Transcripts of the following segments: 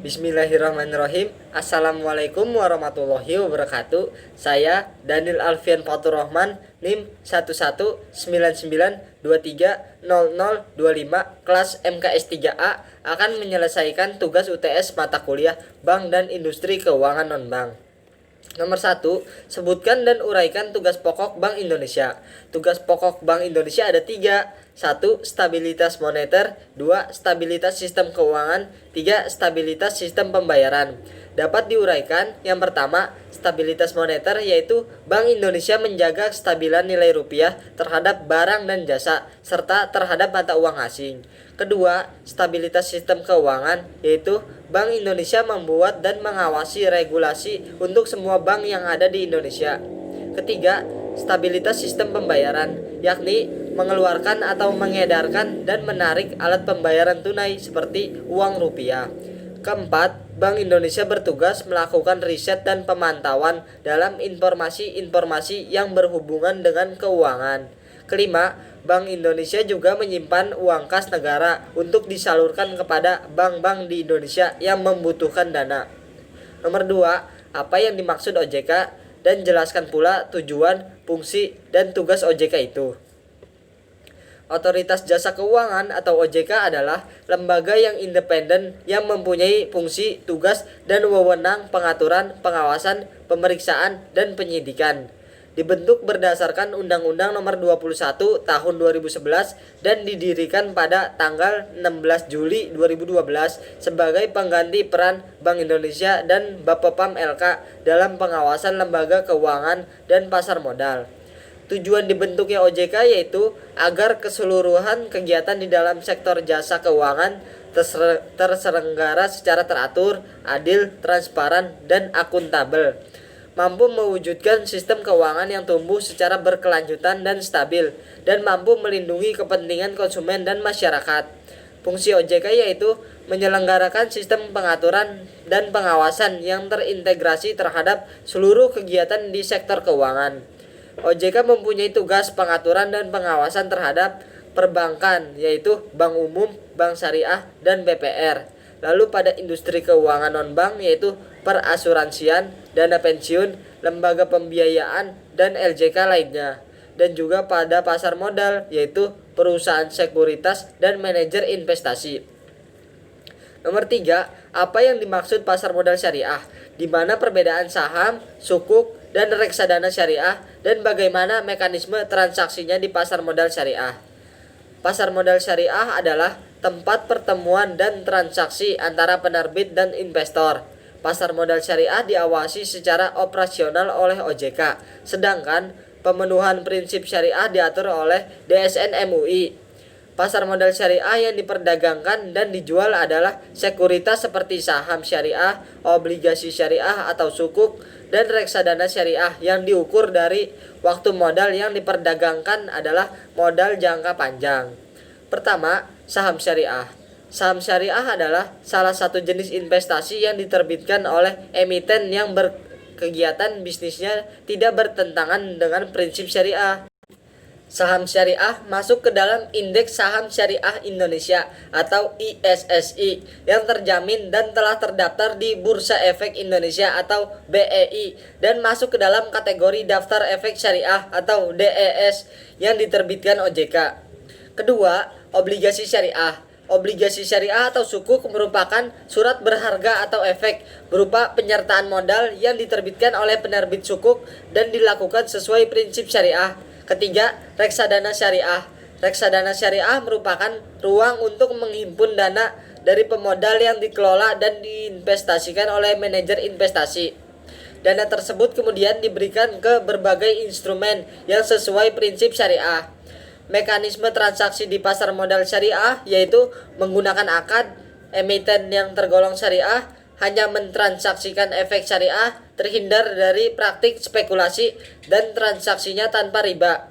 Bismillahirrahmanirrahim. Assalamualaikum warahmatullahi wabarakatuh. Saya Daniel Alfian Faturrahman, NIM 1199230025, kelas MKS 3A, akan menyelesaikan tugas UTS mata kuliah Bank dan Industri Keuangan Non-Bank. Nomor 1, sebutkan dan uraikan tugas pokok Bank Indonesia. Tugas pokok Bank Indonesia ada 3. 1. Stabilitas moneter. 2. Stabilitas sistem keuangan. 3. Stabilitas sistem pembayaran. Dapat diuraikan. Yang pertama, stabilitas moneter, yaitu Bank Indonesia menjaga kestabilan nilai rupiah terhadap barang dan jasa, serta terhadap mata uang asing. Kedua, stabilitas sistem keuangan, yaitu Bank Indonesia membuat dan mengawasi regulasi untuk semua bank yang ada di Indonesia. Ketiga, stabilitas sistem pembayaran, yakni mengeluarkan atau mengedarkan dan menarik alat pembayaran tunai seperti uang rupiah. Keempat, Bank Indonesia bertugas melakukan riset dan pemantauan dalam informasi-informasi yang berhubungan dengan keuangan. Kelima, Bank Indonesia juga menyimpan uang kas negara untuk disalurkan kepada bank-bank di Indonesia yang membutuhkan dana. Nomor 2, apa yang dimaksud OJK dan jelaskan pula tujuan, fungsi, dan tugas OJK itu. Otoritas Jasa Keuangan atau OJK adalah lembaga yang independen yang mempunyai fungsi, tugas, dan wewenang pengaturan, pengawasan, pemeriksaan, dan penyidikan. Dibentuk berdasarkan Undang-Undang Nomor 21 Tahun 2011 dan didirikan pada tanggal 16 Juli 2012 sebagai pengganti peran Bank Indonesia dan Bapepam LK dalam pengawasan lembaga keuangan dan pasar modal. Tujuan dibentuknya OJK yaitu agar keseluruhan kegiatan di dalam sektor jasa keuangan terselenggara secara teratur, adil, transparan, dan akuntabel, mampu mewujudkan sistem keuangan yang tumbuh secara berkelanjutan dan stabil, dan mampu melindungi kepentingan konsumen dan masyarakat. Fungsi OJK yaitu menyelenggarakan sistem pengaturan dan pengawasan yang terintegrasi terhadap seluruh kegiatan di sektor keuangan. OJK mempunyai tugas pengaturan dan pengawasan terhadap perbankan, yaitu bank umum, bank syariah, dan BPR. Lalu pada industri keuangan non-bank, yaitu perasuransian, dana pensiun, lembaga pembiayaan, dan LJK lainnya. Dan juga pada pasar modal, yaitu perusahaan sekuritas dan manajer investasi. Nomor 3, apa yang dimaksud pasar modal syariah? Di mana perbedaan saham, sukuk, dan reksadana syariah, dan bagaimana mekanisme transaksinya di pasar modal syariah. Pasar modal syariah adalah tempat pertemuan dan transaksi antara penerbit dan investor. Pasar modal syariah diawasi secara operasional oleh OJK, sedangkan pemenuhan prinsip syariah diatur oleh DSN MUI. Pasar modal syariah yang diperdagangkan dan dijual adalah sekuritas seperti saham syariah, obligasi syariah atau sukuk, dan reksadana syariah yang diukur dari waktu modal yang diperdagangkan adalah modal jangka panjang. Pertama, saham syariah. Saham syariah adalah salah satu jenis investasi yang diterbitkan oleh emiten yang berkegiatan bisnisnya tidak bertentangan dengan prinsip syariah. Saham syariah masuk ke dalam Indeks Saham Syariah Indonesia atau ISSI yang terjamin dan telah terdaftar di Bursa Efek Indonesia atau BEI, dan masuk ke dalam kategori Daftar Efek Syariah atau DES yang diterbitkan OJK. Kedua, obligasi syariah. Obligasi syariah atau sukuk merupakan surat berharga atau efek berupa penyertaan modal yang diterbitkan oleh penerbit sukuk dan dilakukan sesuai prinsip syariah. Ketiga, reksadana syariah. Reksadana syariah merupakan ruang untuk menghimpun dana dari pemodal yang dikelola dan diinvestasikan oleh manajer investasi. Dana tersebut kemudian diberikan ke berbagai instrumen yang sesuai prinsip syariah. Mekanisme transaksi di pasar modal syariah yaitu menggunakan akad, emiten yang tergolong syariah hanya mentransaksikan efek syariah, terhindar dari praktik spekulasi, dan transaksinya tanpa riba.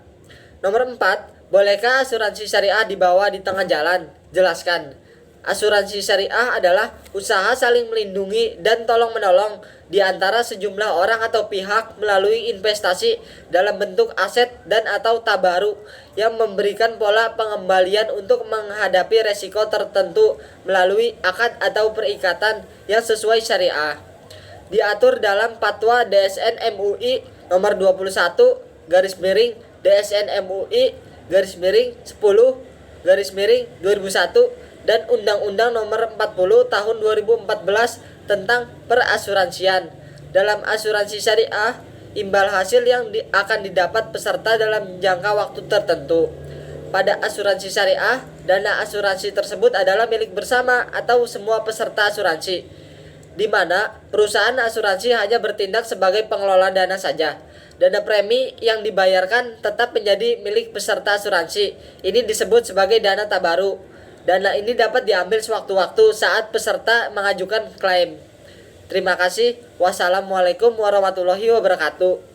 Nomor 4, bolehkah asuransi syariah dibawa di tengah jalan? Jelaskan. Asuransi syariah adalah usaha saling melindungi dan tolong-menolong di antara sejumlah orang atau pihak melalui investasi dalam bentuk aset dan atau tabaruk yang memberikan pola pengembalian untuk menghadapi resiko tertentu melalui akad atau perikatan yang sesuai syariah. Diatur dalam Fatwa DSN MUI nomor 21 garis miring DSN MUI garis miring 10 garis miring 2001 dan Undang-Undang Nomor 40 Tahun 2014 tentang perasuransian. Dalam asuransi syariah, imbal hasil yang akan didapat peserta dalam jangka waktu tertentu. Pada asuransi syariah, dana asuransi tersebut adalah milik bersama atau semua peserta asuransi, di mana perusahaan asuransi hanya bertindak sebagai pengelola dana saja. Dana premi yang dibayarkan tetap menjadi milik peserta asuransi. Ini disebut sebagai dana tabaruk. Dana ini dapat diambil sewaktu-waktu saat peserta mengajukan klaim. Terima kasih. Wassalamualaikum warahmatullahi wabarakatuh.